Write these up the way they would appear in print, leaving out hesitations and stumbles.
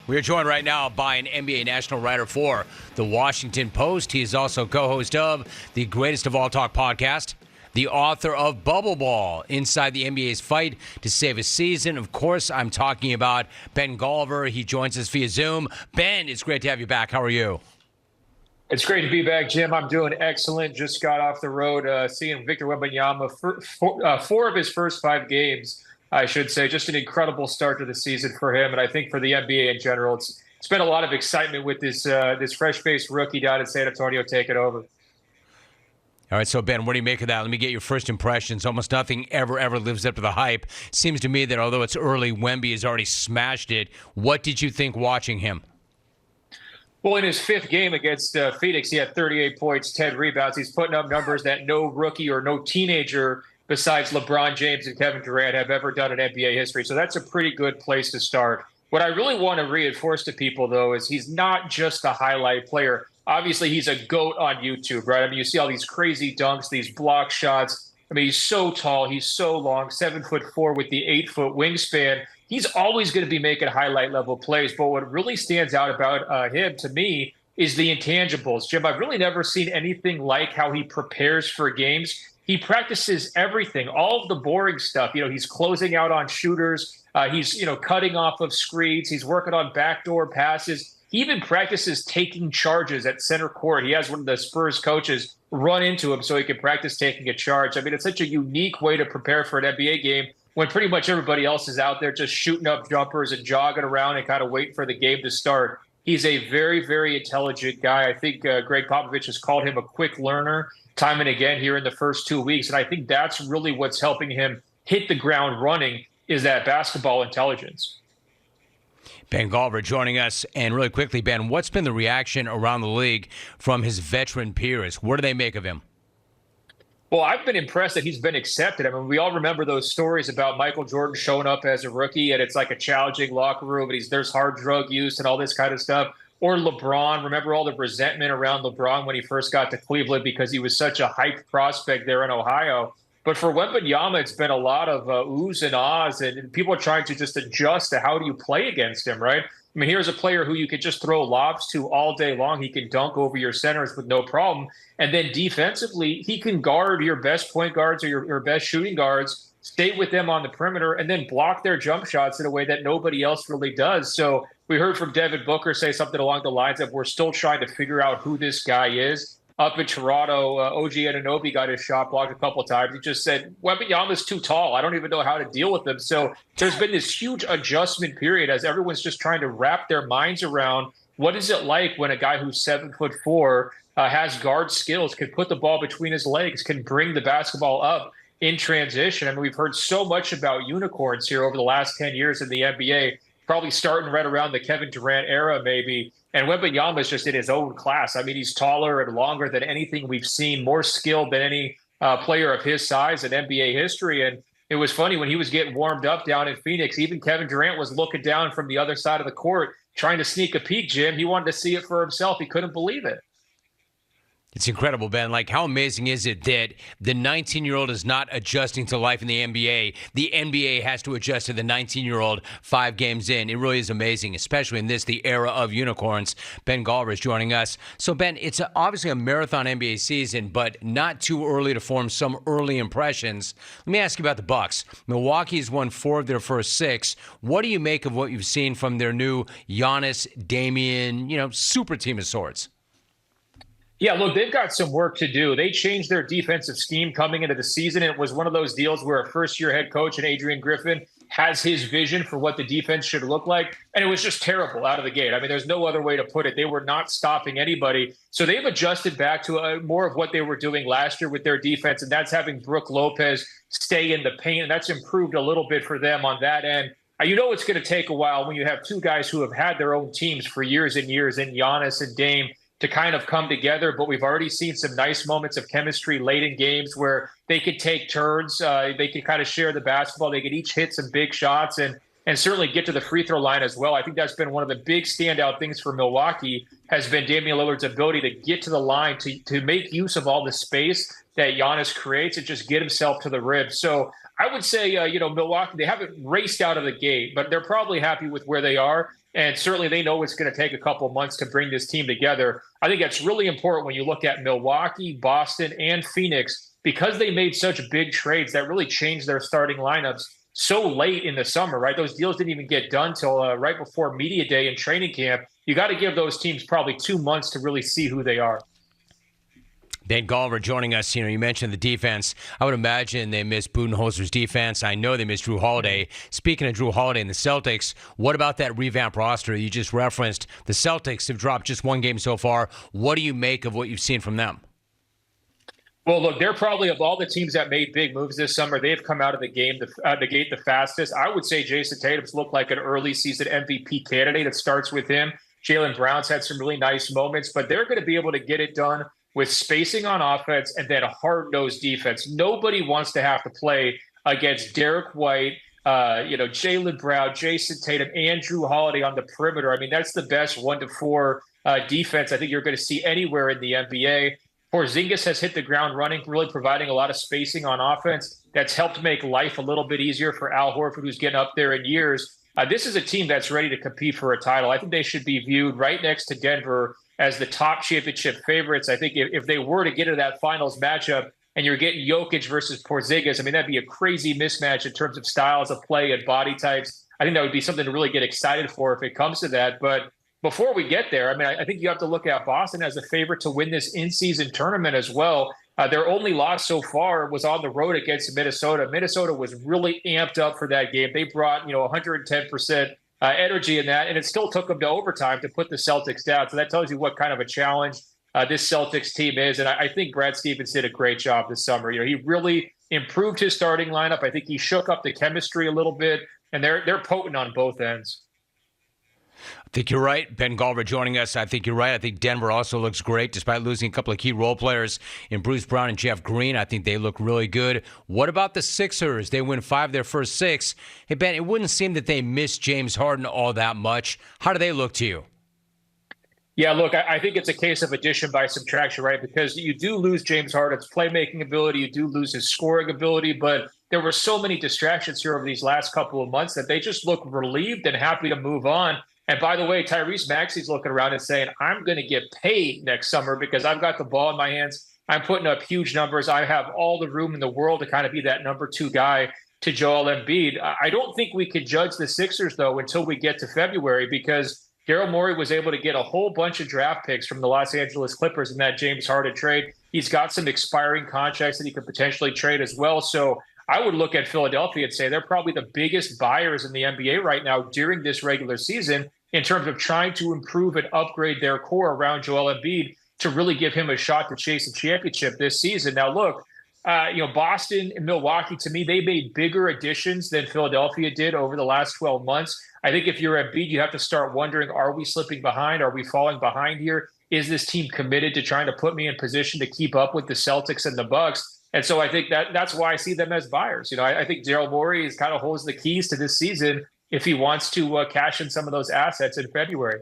We are joined right now by an NBA national writer for The Washington Post. He is also co-host of the Greatest of All Talk podcast, the author of Bubble Ball, Inside the NBA's Fight to Save a Season. Of course, I'm talking about Ben Golliver. He joins us via Zoom. Ben, it's great to have you back. How are you? It's great to be back, Jim. I'm doing excellent. Just got off the road seeing Victor Wembanyama four of his first 5 games, I should say. Just an incredible start to the season for him. And I think for the NBA in general, it's been a lot of excitement with this fresh-faced rookie down in San Antonio taking over. All right, so Ben, what do you make of that? Let me get your first impressions. Almost nothing ever lives up to the hype. Seems to me that although it's early, Wemby has already smashed it. What did you think watching him? Well, in his 5th game against Phoenix, he had 38 points, 10 rebounds. He's putting up numbers that no rookie or no teenager besides LeBron James and Kevin Durant have ever done in NBA history. So that's a pretty good place to start. What I really want to reinforce to people, though, is he's not just a highlight player. Obviously, he's a GOAT on YouTube, right? I mean, you see all these crazy dunks, these block shots. I mean, he's so tall, he's so long, 7'4" with the 8-foot wingspan. He's always going to be making highlight level plays. But what really stands out about him to me is the intangibles. Jim, I've really never seen anything like how he prepares for games. He practices everything, all of the boring stuff. You know, he's closing out on shooters. He's, cutting off of screens. He's working on backdoor passes. He even practices taking charges at center court. He has one of the Spurs coaches run into him so he can practice taking a charge. I mean, it's such a unique way to prepare for an NBA game when pretty much everybody else is out there just shooting up jumpers and jogging around and kind of waiting for the game to start. He's a very, very intelligent guy. I think Greg Popovich has called him a quick learner time and again here in the first 2 weeks. And I think that's really what's helping him hit the ground running is that basketball intelligence. Ben Golliver joining us. And really quickly, Ben, what's been the reaction around the league from his veteran peers? What do they make of him? Well, I've been impressed that he's been accepted. I mean, we all remember those stories about Michael Jordan showing up as a rookie, and it's like a challenging locker room, and there's hard drug use and all this kind of stuff. Or LeBron, remember all the resentment around LeBron when he first got to Cleveland because he was such a hyped prospect there in Ohio. But for Wembanyama, it's been a lot of oohs and ahs, and people are trying to just adjust to how do you play against him, right? I mean, here's a player who you could just throw lobs to all day long. He can dunk over your centers with no problem. And then defensively, he can guard your best point guards or your best shooting guards, stay with them on the perimeter, and then block their jump shots in a way that nobody else really does. So we heard from Devin Booker say something along the lines of, we're still trying to figure out who this guy is. Up in Toronto, OG Anunoby got his shot blocked a couple of times. He just said, Wembanyama's too tall. I don't even know how to deal with him. So there's been this huge adjustment period as everyone's just trying to wrap their minds around what is it like when a guy who's 7'4" has guard skills, can put the ball between his legs, can bring the basketball up in transition. I mean, we've heard so much about unicorns here over the last 10 years in the NBA, probably starting right around the Kevin Durant era maybe. And Wembanyama is just in his own class. I mean, he's taller and longer than anything we've seen, more skilled than any player of his size in NBA history. And it was funny when he was getting warmed up down in Phoenix, even Kevin Durant was looking down from the other side of the court, trying to sneak a peek, Jim. He wanted to see it for himself. He couldn't believe it. It's incredible, Ben. Like, how amazing is it that the 19-year-old is not adjusting to life in the NBA? The NBA has to adjust to the 19-year-old 5 games in. It really is amazing, especially in the era of unicorns. Ben Golliver is joining us. So, Ben, it's obviously a marathon NBA season, but not too early to form some early impressions. Let me ask you about the Bucks. Milwaukee's won 4 of their first 6. What do you make of what you've seen from their new Giannis, Damian, super team of sorts? Yeah, look, they've got some work to do. They changed their defensive scheme coming into the season. It was one of those deals where a first-year head coach and Adrian Griffin has his vision for what the defense should look like, and it was just terrible out of the gate. I mean, there's no other way to put it. They were not stopping anybody. So they've adjusted back to more of what they were doing last year with their defense, and that's having Brook Lopez stay in the paint, and that's improved a little bit for them on that end. You know it's going to take a while when you have 2 guys who have had their own teams for years and years in Giannis and Dame to kind of come together, but we've already seen some nice moments of chemistry late in games where they could take turns, they could kind of share the basketball, they could each hit some big shots and certainly get to the free throw line as well. I think that's been one of the big standout things for Milwaukee has been Damian Lillard's ability to get to the line, to make use of all the space that Giannis creates and just get himself to the rim. So I would say, Milwaukee, they haven't raced out of the gate, but they're probably happy with where they are. And certainly they know it's going to take a couple of months to bring this team together. I think that's really important when you look at Milwaukee, Boston, and Phoenix, because they made such big trades that really changed their starting lineups so late in the summer, right? Those deals didn't even get done till right before media day and training camp. You got to give those teams probably 2 months to really see who they are. Ben Golliver joining us. You mentioned the defense. I would imagine they miss Budenholzer's defense. I know they miss Drew Holiday. Speaking of Drew Holiday and the Celtics, what about that revamped roster you just referenced? The Celtics have dropped just one game so far. What do you make of what you've seen from them? Well, look, they're probably, of all the teams that made big moves this summer, they've come out of the gate the fastest. I would say Jason Tatum's looked like an early season MVP candidate. It starts with him. Jaylen Brown's had some really nice moments, but they're going to be able to get it done with spacing on offense and then a hard-nosed defense. Nobody wants to have to play against Derek White, Jaylen Brown, Jason Tatum, and Drew Holiday on the perimeter. I mean, that's the best 1-4 defense I think you're going to see anywhere in the NBA. Porzingis has hit the ground running, really providing a lot of spacing on offense. That's helped make life a little bit easier for Al Horford, who's getting up there in years. This is a team that's ready to compete for a title. I think they should be viewed right next to Denver as the top championship favorites. I think if they were to get into that finals matchup and you're getting Jokic versus Porzingis, I mean, that'd be a crazy mismatch in terms of styles of play and body types. I think that would be something to really get excited for if it comes to that. But before we get there, I mean, I think you have to look at Boston as a favorite to win this in-season tournament as well. Their only loss so far was on the road against Minnesota. Minnesota was really amped up for that game. They brought, 110% energy in that, and it still took them to overtime to put the Celtics down. So that tells you what kind of a challenge this Celtics team is. And I think Brad Stevens did a great job this summer. He really improved his starting lineup. I think he shook up the chemistry a little bit, and they're potent on both ends. I think you're right. Ben Golliver joining us. I think you're right. I think Denver also looks great despite losing a couple of key role players in Bruce Brown and Jeff Green. I think they look really good. What about the Sixers? They win 5 of their first 6. Hey, Ben, it wouldn't seem that they miss James Harden all that much. How do they look to you? Yeah, look, I think it's a case of addition by subtraction, right? Because you do lose James Harden's playmaking ability. You do lose his scoring ability. But there were so many distractions here over these last couple of months that they just look relieved and happy to move on. And by the way, Tyrese Maxey's looking around and saying, I'm going to get paid next summer because I've got the ball in my hands. I'm putting up huge numbers. I have all the room in the world to kind of be that number 2 guy to Joel Embiid. I don't think we could judge the Sixers, though, until we get to February, because Daryl Morey was able to get a whole bunch of draft picks from the Los Angeles Clippers in that James Harden trade. He's got some expiring contracts that he could potentially trade as well. So I would look at Philadelphia and say they're probably the biggest buyers in the NBA right now during this regular season, in terms of trying to improve and upgrade their core around Joel Embiid to really give him a shot to chase a championship this season. Now, look, Boston and Milwaukee, to me, they made bigger additions than Philadelphia did over the last 12 months. I think if you're Embiid, you have to start wondering, are we slipping behind? Are we falling behind here? Is this team committed to trying to put me in position to keep up with the Celtics and the Bucks? And so I think that's why I see them as buyers. I think Daryl Morey is kind of holds the keys to this season if he wants to cash in some of those assets in February.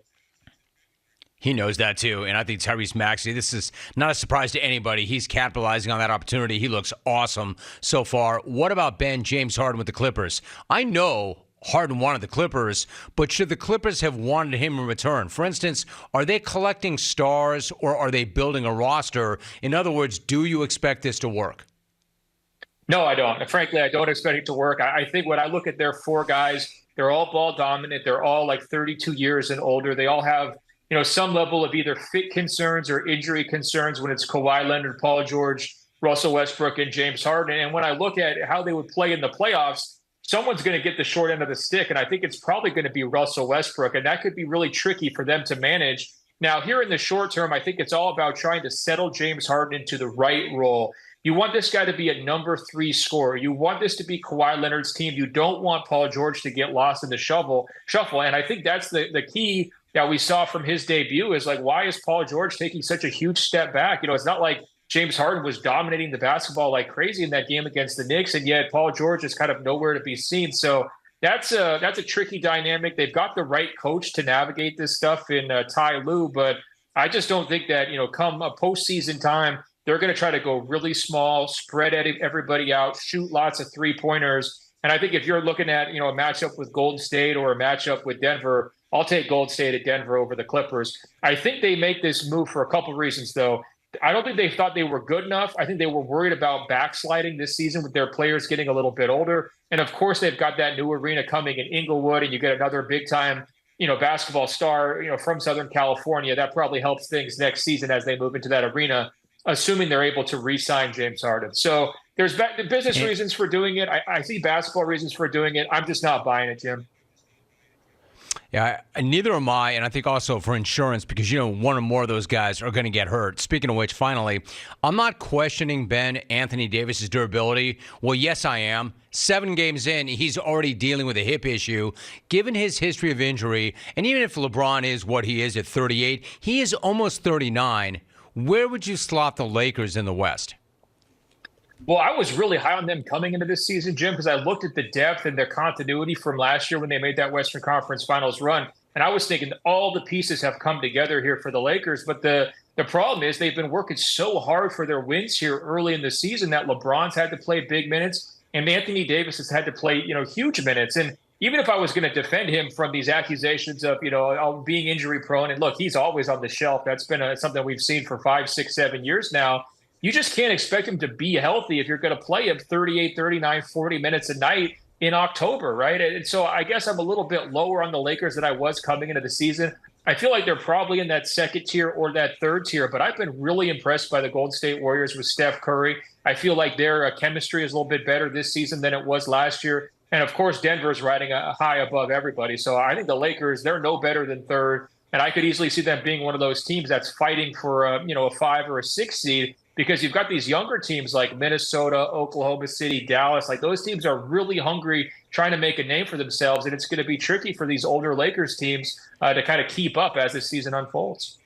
He knows that too, and I think Tyrese Maxey, this is not a surprise to anybody. He's capitalizing on that opportunity. He looks awesome so far. What about James Harden with the Clippers? I know Harden wanted the Clippers, but should the Clippers have wanted him in return? For instance, are they collecting stars or are they building a roster? In other words, do you expect this to work? No, I don't. And frankly, I don't expect it to work. I think when I look at their 4 guys, they're all ball dominant. They're all like 32 years and older. They all have, some level of either fit concerns or injury concerns when it's Kawhi Leonard, Paul George, Russell Westbrook, and James Harden. And when I look at how they would play in the playoffs, someone's going to get the short end of the stick. And I think it's probably going to be Russell Westbrook. And that could be really tricky for them to manage. Now, here in the short term, I think it's all about trying to settle James Harden into the right role. You want this guy to be a number 3 scorer. You want this to be Kawhi Leonard's team. You don't want Paul George to get lost in the shuffle. And I think that's the key that we saw from his debut is like, why is Paul George taking such a huge step back? It's not like James Harden was dominating the basketball like crazy in that game against the Knicks, and yet Paul George is kind of nowhere to be seen. So that's a tricky dynamic. They've got the right coach to navigate this stuff in Ty Lue, but I just don't think that, come a postseason time, they're going to try to go really small, spread everybody out, shoot lots of 3-pointers. And I think if you're looking at, a matchup with Golden State or a matchup with Denver, I'll take Gold State at Denver over the Clippers. I think they make this move for a couple of reasons, though. I don't think they thought they were good enough. I think they were worried about backsliding this season with their players getting a little bit older. And of course, they've got that new arena coming in Inglewood, and you get another big time, basketball star, from Southern California. That probably helps things next season as they move into that arena, assuming they're able to re-sign James Harden. So there's business reasons for doing it. I see basketball reasons for doing it. I'm just not buying it, Jim. Yeah, neither am I, and I think also for insurance because, one or more of those guys are going to get hurt. Speaking of which, finally, I'm not questioning Anthony Davis's durability. Well, yes, I am. 7 games in, he's already dealing with a hip issue. Given his history of injury, and even if LeBron is what he is at 38, he is almost 39. Where would you slot the Lakers in the West? Well, I was really high on them coming into this season, Jim, because I looked at the depth and their continuity from last year when they made that Western Conference Finals run. And I was thinking all the pieces have come together here for the Lakers. But the problem is they've been working so hard for their wins here early in the season that LeBron's had to play big minutes and Anthony Davis has had to play, huge minutes. And even if I was going to defend him from these accusations of, being injury prone, and look, he's always on the shelf. That's been something we've seen for 5, 6, 7 years now. You just can't expect him to be healthy if you're going to play him 38, 39, 40 minutes a night in October, right? And so I guess I'm a little bit lower on the Lakers than I was coming into the season. I feel like they're probably in that second tier or that third tier, but I've been really impressed by the Golden State Warriors with Steph Curry. I feel like their chemistry is a little bit better this season than it was last year. And of course, Denver's riding a high above everybody. So I think the Lakers, they're no better than third. And I could easily see them being one of those teams that's fighting for a 5 or a 6 seed. Because you've got these younger teams like Minnesota, Oklahoma City, Dallas. Like those teams are really hungry, trying to make a name for themselves. And it's going to be tricky for these older Lakers teams to kind of keep up as this season unfolds.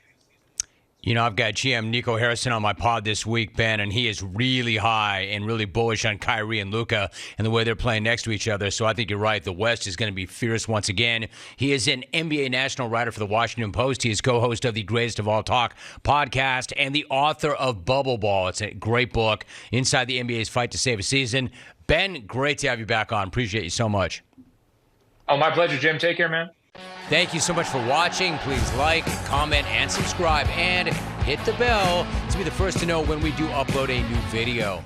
I've got GM Nico Harrison on my pod this week, Ben, and he is really high and really bullish on Kyrie and Luka and the way they're playing next to each other. So I think you're right. The West is going to be fierce once again. He is an NBA national writer for the Washington Post. He is co-host of the Greatest of All Talk podcast and the author of Bubble Ball. It's a great book, Inside the NBA's Fight to Save a Season. Ben, great to have you back on. Appreciate you so much. Oh, my pleasure, Jim. Take care, man. Thank you so much for watching. Please like, comment, and subscribe, and hit the bell to be the first to know when we do upload a new video.